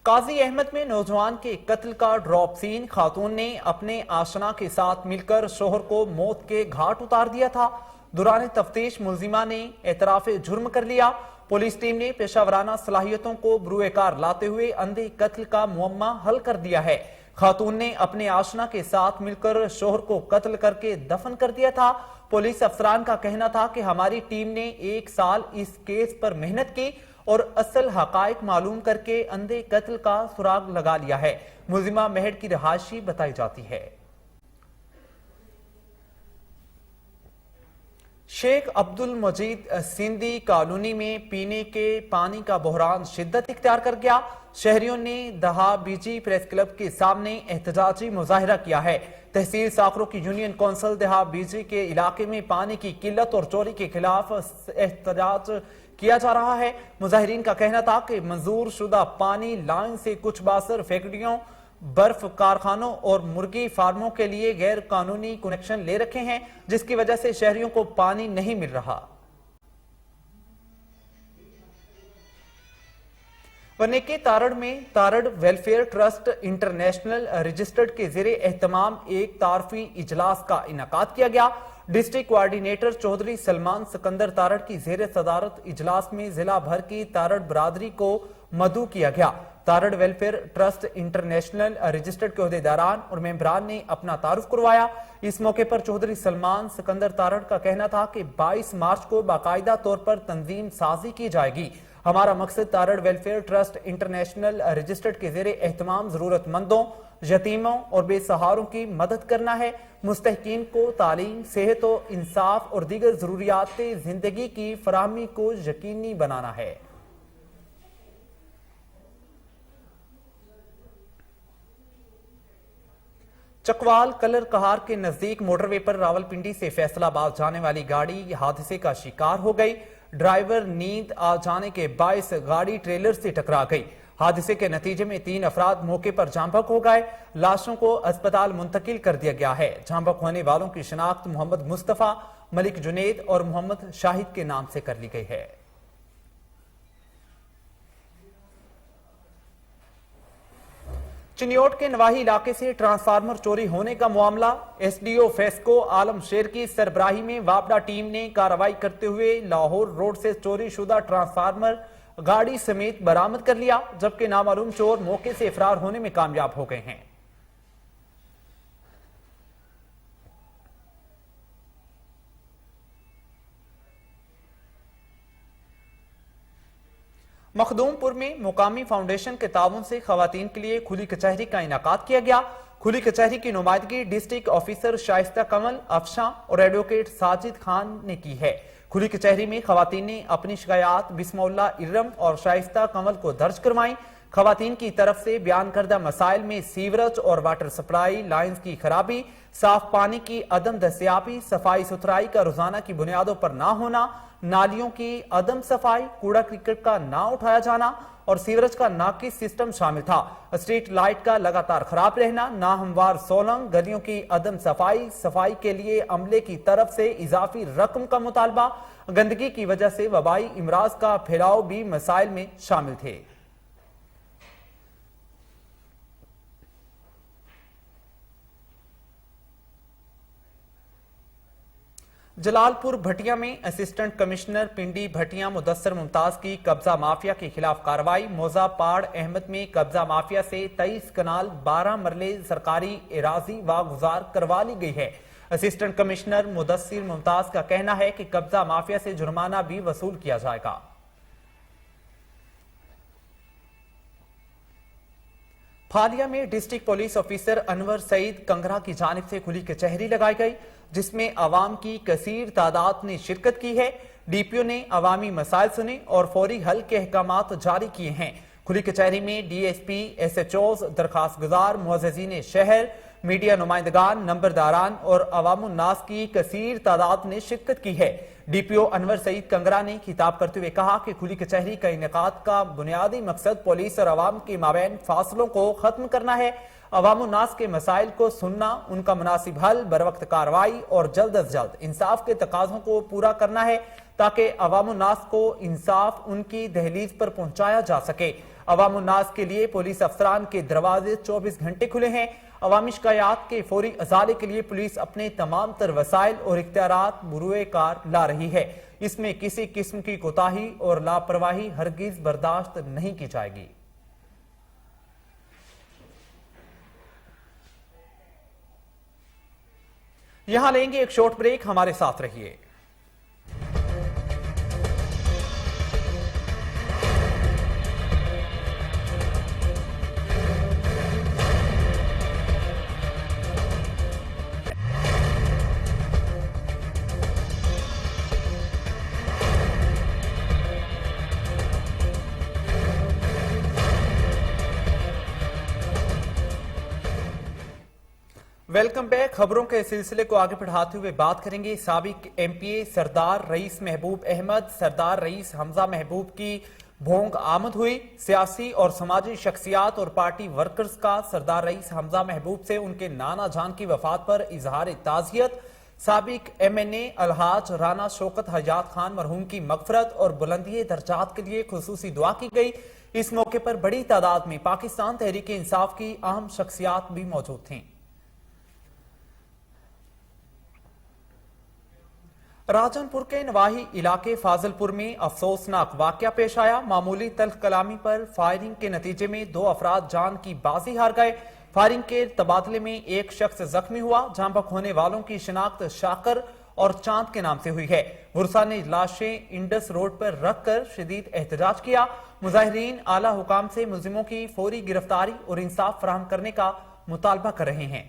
काजी अहमद में नौजवान के कत्ल का ड्रॉप सीन। खातून ने अपने आशना के साथ मिलकर शोहर को मौत के घाट उतार दिया था। दौरान तफ्तीश मुलजिमा ने एतराफ जुर्म कर लिया। पुलिस टीम ने पेशावराना सलाहियतों को बरूएकार लाते हुए अंधे कत्ल का मुअम्मा हल कर दिया है। खातून ने अपने आशना के साथ मिलकर शोहर को कत्ल करके दफन कर दिया था। पुलिस अफसरान का कहना था कि हमारी टीम ने 1 साल इस केस पर मेहनत की और असल हकायक मालूम करके अंधे कत्ल का सुराग लगा लिया है। मुलजिमा मेहर की रहायशी बताई जाती है। शेख अब्दुल मजीद सिंधी कॉलोनी में पीने के पानी का बहरान शिद्दत इख्तियार कर गया। शहरियों ने दहा बीजी प्रेस क्लब के सामने एहतजाजी मुजाहिरा किया है। तहसील साकरों की यूनियन कौंसिल दहा बीजी के इलाके में पानी की किल्लत और चोरी के खिलाफ एहतजाज किया जा रहा है। मुजाहिरीन का कहना था कि मंजूर शुदा पानी लाइन से कुछ बासर फैक्ट्रियों, बर्फ कारखानों और मुर्गी फार्मों के लिए गैर कानूनी कनेक्शन ले रखे हैं, जिसकी वजह से शहरियों को पानी नहीं मिल रहा। वन्य के तारड़ में Tarar welfare trust international registered के ज़ेरे एहतमाम एक तारफी इजलास का इनकाद किया गया। डिस्ट्रिक्ट कोऑर्डिनेटर चौधरी सलमान सिकंदर तारड़ की ज़ेरे सदारत इजलास में जिला भर की तारड़ बरादरी को मदऊ किया गया। Tarar welfare trust international registered के अहदेदारान और मेंबरान ने अपना तारुफ करवाया। इस मौके पर चौधरी सलमान सिकंदर तारड़ का कहना था कि 22 मार्च को बाकायदा तौर पर तंजीम साजी की जाएगी। हमारा मकसद Tarar welfare trust international registered के ज़ेरे एहतमाम जरूरतमंदों, यतीमों और बेसहारों की मदद करना है। मुस्तहकीन को तालीम, सेहत और इंसाफ और दीगर जरूरियात जिंदगी की फराहमी को यकीनी बनाना है। चकवाल कलर कहार के नजदीक मोटरवे पर रावलपिंडी से फैसलाबाद जाने वाली गाड़ी हादसे का शिकार हो गई। ड्राइवर नींद आ जाने के बायस गाड़ी ट्रेलर से टकरा गई। हादसे के नतीजे में 3 अफराद मौके पर जांबक हो गए। लाशों को अस्पताल मुंतकिल कर दिया गया है। जांबक होने वालों की शिनाख्त मोहम्मद मुस्तफा, मलिक जुनेद और मोहम्मद शाहिद के नाम से कर ली गई है। चिन्योट के नवाही इलाके से ट्रांसफार्मर चोरी होने का मामला एसडीओ फेस्को आलम शेर की सरबराही में वापडा टीम ने कार्रवाई करते हुए लाहौर रोड से चोरी शुदा ट्रांसफार्मर गाड़ी समेत बरामद कर लिया, जबकि नामालूम चोर मौके से फरार होने में कामयाब हो गए हैं। मखदूमपुर में मुकामी फाउंडेशन के ताउन से खवातीन के लिए खुली कचहरी का इनाकाद किया गया। खुली कचहरी की नुमाइंदगी डिस्ट्रिक्ट ऑफिसर शाइस्ता कमल, अफशा और एडवोकेट साजिद खान ने की है। खुली कचहरी में खवातीन ने अपनी शिकायत बिस्मौल्ला इर्रम और शाइस्ता कमल को दर्ज करवाई। खवातीन की तरफ से बयान करदा मसाइल में सीवरेज और वाटर सप्लाई लाइन्स की खराबी, साफ पानी की अदम दस्तियाबी, सफाई सुथराई का रोजाना की बुनियादों पर ना होना, नालियों की अदम सफाई, कूड़ा क्रिकेट का ना उठाया जाना और सीवरेज का नाकिस सिस्टम शामिल था। स्ट्रीट लाइट का लगातार खराब रहना, नाहमवार सोलंग, गलियों की अदम सफाई के लिए अमले की तरफ से इजाफी रकम का मुतालबा, गंदगी की वजह से वबाई इमराज का फैलाव भी मसाइल में शामिल थे। जलालपुर भटिया में असिस्टेंट कमिश्नर पिंडी भटिया मुदस्सर मुमताज की कब्जा माफिया के खिलाफ कार्रवाई। मौजा पाड़ अहमद में कब्जा माफिया से 23 कनाल 12 मरले सरकारी एराजी वागुजार करवा ली गई है। असिस्टेंट कमिश्नर मुदस्सिर मुमताज का कहना है कि कब्जा माफिया से जुर्माना भी वसूल किया जाएगा। फालिया में district police officer Anwar Saeed Kangra की जानिब से खुली कचहरी लगाई गई, जिसमें अवाम की कसीर तादाद ने शिरकत की है। डीपीओ ने अवामी मसाइल सुने और फौरी हल के अहकामात जारी किए हैं। खुली कचहरी में डीएसपी, एसएचओज, दरखास्त गुजार, मुअज़्ज़िज़ीन शहर, मीडिया नुमाइंदगान, नंबरदारान और अवामुन्नास की कसीर तादाद ने शिरकत की है। डीपीओ अनवर सईद कंगरा ने खिताब करते हुए कहा कि खुली कचहरी का इनेकाद का बुनियादी मकसद पुलिस और अवाम के माबैन फासलों को खत्म करना है। अवामुन्नास के मसाइल को सुनना, उनका मुनासिब हल, बरवक्त कार्रवाई और जल्द अज जल्द इंसाफ के तकाज़ों को पूरा करना है, ताकि अवामुन्नास को इंसाफ उनकी दहलीज पर पहुंचाया जा सके। अवामुन्नास के लिए पुलिस अफसरान के दरवाजे 24 घंटे खुले हैं। अवामी शिकायत के फौरी अजाले के लिए पुलिस अपने तमाम तर वसाइल और इख्तियारात बुरुए कार ला रही है। इसमें किसी किस्म की कोताही और लापरवाही हरगिज बर्दाश्त नहीं की जाएगी। यहां लेंगे एक शॉर्ट ब्रेक, हमारे साथ रहिए। Welcome back. खबरों के सिलसिले को आगे बढ़ाते हुए बात करेंगे साबिक एमपीए सरदार रईस महबूब अहमद। सरदार रईस हमजा महबूब की भोंग आमद हुई। सियासी और समाजी शख्सियात और पार्टी वर्कर्स का सरदार रईस हमजा महबूब से उनके नाना जान की वफात पर इजहार ताज़ियत। साबिक एमएनए अलहाज राना शौकत हयात खान मरहूम की मगफरत और बुलंदी दर्जात के लिए खुसूसी दुआ की गई। इस मौके पर बड़ी तादाद में पाकिस्तान तहरीक इंसाफ की अहम शख्सियात भी मौजूद थीं। राजनपुर के नवाही इलाके फाजिलपुर में अफसोसनाक वाकया पेश आया। मामूली तल्ख कलामी पर फायरिंग के नतीजे में 2 अफराद जान की बाजी हार गए। फायरिंग के तबादले में एक शख्स जख्मी हुआ। जान बहक होने वालों की शिनाख्त शाकर और चांद के नाम से हुई है। बुरसा ने लाशें इंडस रोड पर रखकर शदीद एहतजाज किया। मुजाहिरीन आला हुकाम से मुलजिमों की फौरी गिरफ्तारी और इंसाफ फराहम करने का मुतालबा कर रहे हैं।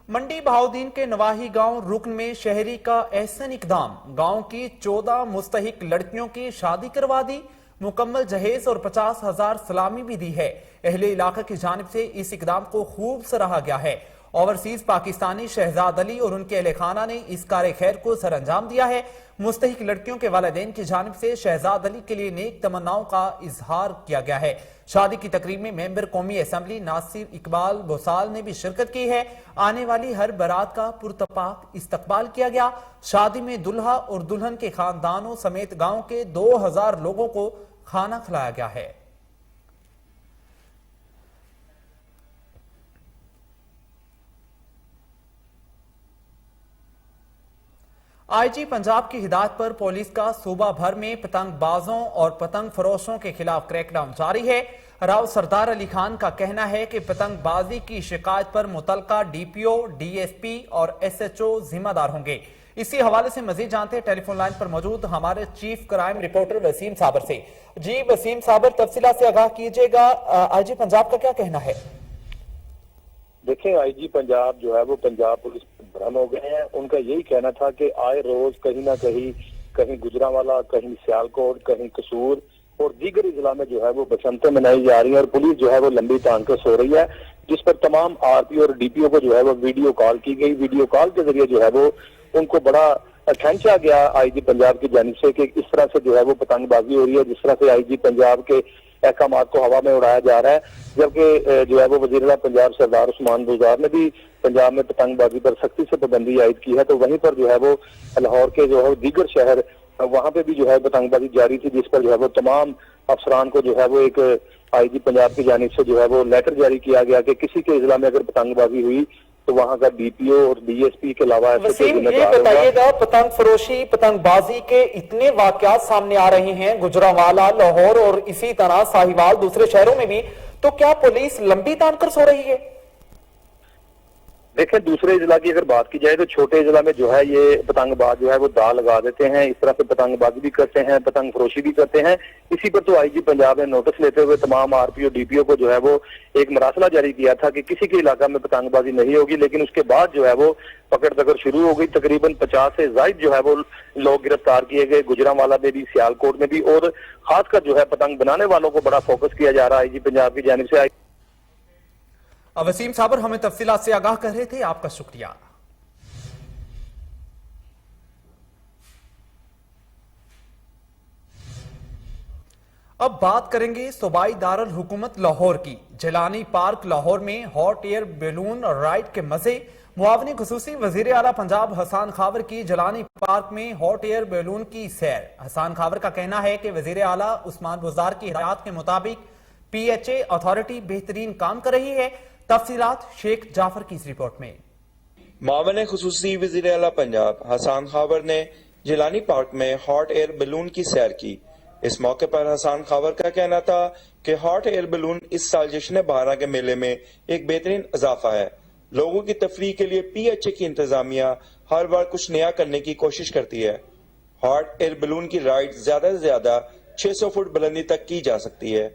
मंडी बहाउद्दीन के नवाही गांव रुकन में शहरी का एहसन इकदाम। गांव की 14 मुस्तहिक लड़कियों की शादी करवा दी। मुकम्मल जहेज और 50,000 सलामी भी दी है। अहले इलाका की जानिब से इस इकदाम को खूब सराहा गया है। ओवरसीज पाकिस्तानी शहजाद अली और उनके अहले खाना ने इस कार खैर को सर अंजाम दिया है। मुस्तहिक लड़कियों के वालिदैन की जानिब से शहजाद अली के लिए नेक तमन्नाओं का इजहार किया गया है। शादी की तकरीब में मेंबर कौमी असम्बली नासिर इकबाल बोसाल ने भी शिरकत की है। आने वाली हर बारात का पुरतपाक इस्तकबाल किया गया। शादी में दुल्हा और दुल्हन के खानदानों समेत गांव के 2000 लोगों को खाना खिलाया गया है। आईजी पंजाब की हिदायत पर पुलिस का सूबा भर में पतंगबाजों और पतंग फरोशों के खिलाफ क्रैकडाउन जारी है। राव सरदार अली खान का कहना है कि पतंगबाजी की शिकायत पर मुतलका डीपीओ, डीएसपी और एसएचओ जिम्मेदार होंगे। इसी हवाले से मजीद जानते हैं टेलीफोन लाइन पर मौजूद हमारे चीफ क्राइम रिपोर्टर वसीम साबर से। जी वसीम साबर, तफसीलात से आगाह कीजिएगा, आईजी पंजाब का क्या कहना है? देखिए, आईजी पंजाब जो है वो पंजाब पुलिस भ्रम हो गए हैं। उनका यही कहना था कि आए रोज कहीं ना कहीं गुजरांवाला, कहीं सियालकोट, कहीं कसूर और दीगर जिला में जो है वो बसंतें मनाई जा रही है और पुलिस जो है वो लंबी तान कर सो रही है, जिस पर तमाम आरपी और डीपीओ को जो है वो वीडियो कॉल की गई। वीडियो कॉल के जरिए जो है वो उनको बड़ा खींचा गया आईजी पंजाब की जानिब से कि इस तरह से जो है वो पतंगबाजी हो रही है, जिस तरह से आईजी पंजाब के अहकामात को हवा में उड़ाया जा रहा है। जबकि जो है वो वज़ीर-ए-आला पंजाब सरदार उस्मान बुज़दार ने भी पंजाब में पतंगबाजी पर सख्ती से पाबंदी आयद की है, तो वहीं पर जो है वो लाहौर के जो है दीगर शहर वहां पे भी जो है पतंगबाजी जारी थी, जिस पर जो है वो तमाम अफसरान को जो है वो एक आईजी पंजाब की जानिब से जो है वो लेटर जारी किया गया कि किसी के जिला में अगर पतंगबाजी हुई तो वहां का डीपीओ और डीएसपी के अलावा ये बताइएगा, पतंग फरोशी, पतंगबाजी के इतने वाकयात सामने आ रहे हैं गुजरांवाला, लाहौर और इसी तरह साहिवाल, दूसरे शहरों में भी, तो क्या पुलिस लंबी तान कर सो रही है? देखें, दूसरे जिला की अगर बात की जाए तो छोटे जिला में जो है ये पतंगबाज जो है वो दाल लगा देते हैं, इस तरह से पतंगबाजी भी करते हैं, पतंग फरोशी भी करते हैं। इसी पर तो आईजी पंजाब ने नोटिस लेते हुए तमाम आरपीओ डीपीओ को जो है वो एक मरासला जारी किया था कि किसी के इलाका में पतंगबाजी नहीं होगी, लेकिन उसके बाद जो है वो पकड़ दकड़ शुरू हो गई। तकरीबन 50 से ज्यादा जो है वो लोग गिरफ्तार किए गए, गुजरांवाला में भी, सियालकोट में भी, और खासकर जो है पतंग बनाने वालों को बड़ा फोकस किया जा रहा है आईजी पंजाब की जानिब से। वसीम साबर हमें तफसीलात से आगाह कर रहे थे, आपका शुक्रिया। अब बात करेंगे सूबाई दारुल हुकूमत लाहौर की। जिलानी पार्क लाहौर में हॉट एयर बैलून राइड के मजे। मुआवनी खुसूसी वजीर आला पंजाब हसन खावर की जिलानी पार्क में हॉट एयर बैलून की सैर। हसन खावर का कहना है कि वजीर आला उस्मान बुज़दार की हिदायत के मुताबिक पीएचए अथॉरिटी बेहतरीन काम कर रही है। तफसीलात शेख जाफर की इस रिपोर्ट में। मुआवन खुसूसी वज़ीर आला पंजाब हसन खावर ने जिलानी पार्क में हॉट एयर बैलून की सैर की। इस मौके पर हसन खावर का कहना था कि हॉट एयर बैलून इस साल जश्न बहारा के मेले में एक बेहतरीन इजाफा है। लोगों की तफरीह के लिए पीएचए की इंतजामिया हर बार कुछ नया करने की कोशिश करती है। हॉट एयर बैलून की राइड ज्यादा से ज्यादा 600 फुट बुलंदी तक की जा सकती है।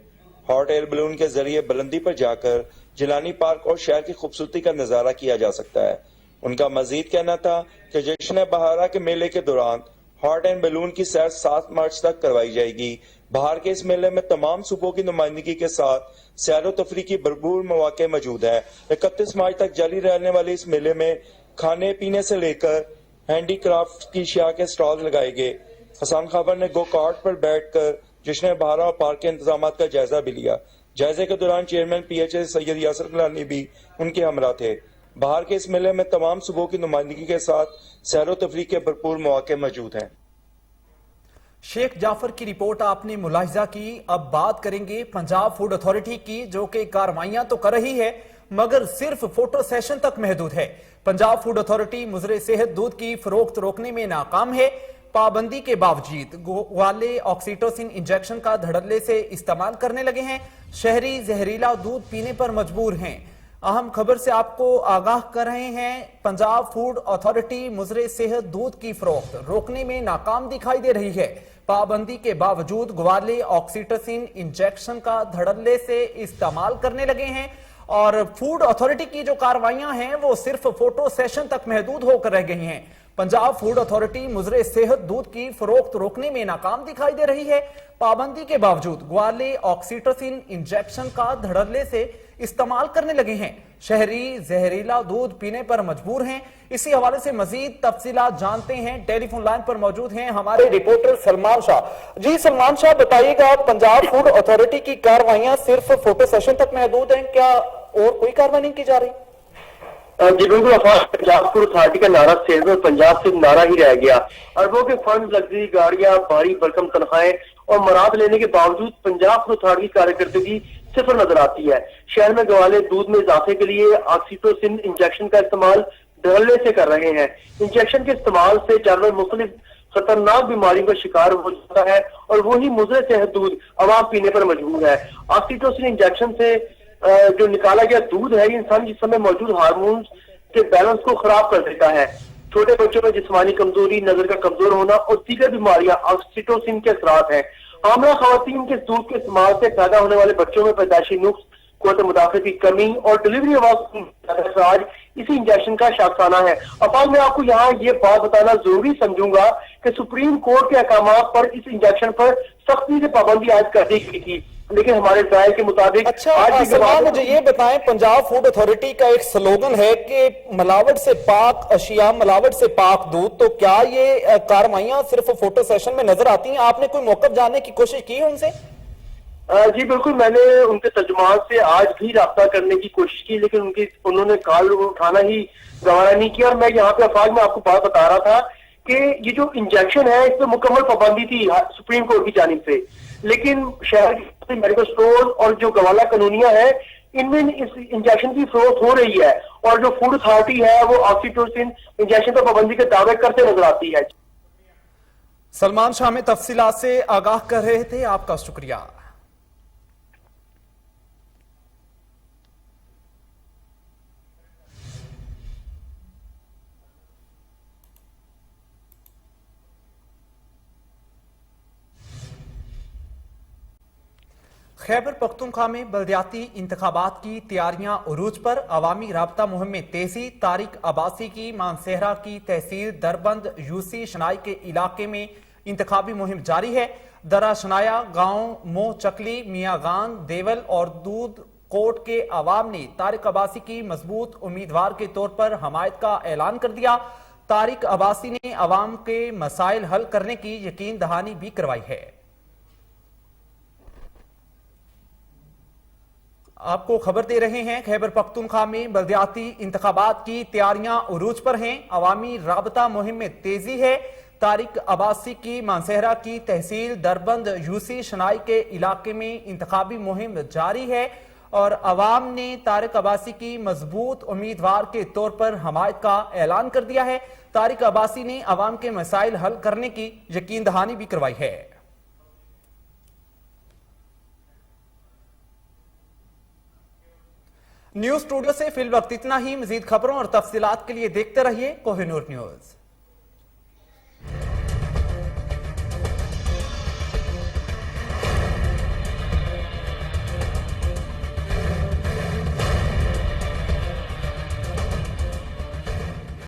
हॉट एयर बैलून के जरिए बुलंदी पर जाकर जिलानी पार्क और शहर की खूबसूरती का नजारा किया जा सकता है। उनका मजीद कहना था कि जश्न बहारा के मेले के दौरान हॉट एयर बैलून की सैर 7 मार्च तक करवाई जाएगी। بہار کے اس میلے میں تمام صوبوں کی نمائندگی کے ساتھ سیر و تفریح کی بھرپور مواقع موجود ہیں۔ 31 مارچ تک جاری رہنے والے اس میلے میں کھانے پینے سے لے کر ہینڈی کرافٹ کی اشیاء کے سٹال لگائے گئے۔ حسان خاور نے گو کارٹ پر بیٹھ کر جشن بہار اور پارک کے انتظامات کا جائزہ بھی لیا۔ جائزے کے دوران چیئرمین پی ایچ اے سید یاسر گیلانی بھی ان کے ہمراہ تھے۔ بہار کے اس میلے میں تمام صوبوں کی نمائندگی کے ساتھ سیر و تفریح کے بھرپور مواقع موجود ہیں۔ شیخ جعفر کی رپورٹ آپ نے ملاحظہ کی۔ اب بات کریں گے پنجاب فوڈ اتھارٹی کی، جو کہ کارروائیاں تو کر رہی ہے مگر صرف فوٹو سیشن تک محدود ہے۔ پنجاب فوڈ اتھارٹی مضر صحت دودھ کی فروخت روکنے میں ناکام ہے۔ پابندی کے باوجود گوالے آکسیٹوسن انجیکشن کا دھڑلے سے استعمال کرنے لگے ہیں۔ شہری زہریلا دودھ پینے پر مجبور ہیں۔ اہم خبر سے آپ کو آگاہ کر رہے ہیں، پنجاب فوڈ اتھارٹی مضر صحت دودھ کی فروخت روکنے میں ناکام دکھائی دے رہی ہے۔ پابندی کے باوجود گوالے آکسیٹوسن انجیکشن کا دھڑلے سے استعمال کرنے لگے ہیں، اور فوڈ اتھارٹی کی جو کارروائیاں ہیں وہ صرف فوٹو سیشن تک محدود ہو کر رہ گئی ہیں۔ پنجاب فوڈ اتھارٹی مضر صحت دودھ کی فروخت روکنے میں ناکام دکھائی دے رہی ہے۔ پابندی کے باوجود گوالے آکسیٹوسن انجیکشن کا دھڑلے سے استعمال کرنے لگے ہیں۔ شہری زہریلا دودھ پینے پر مجبور ہیں۔ اسی حوالے سے مزید تفصیلات جانتے ہیں، ٹیلی فون لائن پر موجود ہیں ہمارے رپورٹر سلمان شاہ۔ جی سلمان شاہ، بتائیے گا پنجاب فوڈ اتھارٹی کی کارروائیاں صرف فوٹو سیشن تک محدود ہیں، کیا اور کوئی کارروائی نہیں کی جا رہی؟ جی بالکل، پنجاب فوڈ اتھارٹی کا نعرہ سیلز میں پنجاب سے نعرہ ہی رہ گیا۔ اربوں کے فنڈ، لگژری گاڑیاں، بھاری بھرکم تنخواہیں اور مراد لینے کے باوجود پنجاب فوڈ اتھارٹی کی کارکردگی صفر نظر آتی ہے۔ شہر میں گوالے دودھ میں اضافے کے لیے آکسیٹوسن انجیکشن کا استعمال دھڑلے سے کر رہے ہیں۔ انجیکشن کے استعمال سے جانور مختلف خطرناک بیماریوں کا شکار ہو جاتا ہے اور وہی مضر صحت دودھ عوام پینے پر مجبور ہے۔ آکسیٹوسن انجیکشن سے جو نکالا گیا دودھ ہے، یہ انسانی جسم میں موجود ہارمونز کے بیلنس کو خراب کر دیتا ہے۔ چھوٹے بچوں میں جسمانی کمزوری، نظر کا کمزور ہونا اور دیگر بیماریاں آکسیٹوسن کے اثرات ہیں۔ حاملہ خواتین کے دودھ کے استعمال سے پیدا ہونے والے بچوں میں پیدائشی نقص، قوت مدافعت کی کمی اور ڈلیوری اخراج اسی انجیکشن کا شاخسانہ ہے۔ افال میں آپ کو یہاں یہ بات بتانا ضروری سمجھوں گا کہ سپریم کورٹ کے احکامات پر اس انجیکشن پر سختی سے پابندی عائد کر دی گئی تھی، لیکن ہمارے ذرائع کے مطابق سلمان مجھے یہ بتائیں، پنجاب فوڈ اتھارٹی کا ایک سلوگن ہے کہ ملاوٹ سے پاک اشیاء، ملاوٹ سے پاک دودھ، تو کیا یہ کارروائیاں صرف فوٹو سیشن میں نظر آتی ہیں؟ آپ نے کوئی موقف جاننے کی کوشش کی ہے ان سے؟ جی بالکل، میں نے ان کے ترجمان سے آج بھی رابطہ کرنے کی کوشش کی، لیکن انہوں نے کال اٹھانا ہی گوارا نہیں کیا۔ اور میں یہاں پہ افواج میں آپ کو بات بتا رہا تھا کہ یہ جو انجیکشن ہے اس پہ مکمل پابندی تھی سپریم کورٹ کی جانب سے، لیکن شہر کے میڈیکل سٹور اور جو گوالا قانونیہ ہے ان میں اس انجیکشن کی فروخت ہو رہی ہے، اور جو فوڈ اتھارٹی ہے وہ آکسیٹوسن انجیکشن پر پابندی کے دعوے کرتے نظر آتی ہے۔ سلمان شاہ میں تفصیلات سے آگاہ کر رہے تھے، آپ کا شکریہ۔ خیبر پختونخوا میں بلدیاتی انتخابات کی تیاریاں عروج پر، عوامی رابطہ مہم میں تیزی۔ طارق عباسی کی مانسہرہ کی تحصیل دربند یوسی شنائی کے علاقے میں انتخابی مہم جاری ہے۔ درہ شنایا گاؤں، موہ چکلی، میاں گان، دیول اور دودھ کوٹ کے عوام نے طارق عباسی کی مضبوط امیدوار کے طور پر حمایت کا اعلان کر دیا۔ طارق عباسی نے عوام کے مسائل حل کرنے کی یقین دہانی بھی کروائی ہے۔ آپ کو خبر دے رہے ہیں، خیبر پختونخوا میں بلدیاتی انتخابات کی تیاریاں عروج پر ہیں، عوامی رابطہ مہم میں تیزی ہے۔ طارق عباسی کی مانسہرہ کی تحصیل دربند یوسی شنائی کے علاقے میں انتخابی مہم جاری ہے، اور عوام نے طارق عباسی کی مضبوط امیدوار کے طور پر حمایت کا اعلان کر دیا ہے۔ طارق عباسی نے عوام کے مسائل حل کرنے کی یقین دہانی بھی کروائی ہے۔ نیوز اسٹوڈیو سے فی الوقت اتنا ہی۔ مزید خبروں اور تفصیلات کے لیے دیکھتے رہیے کوہ نور نیوز۔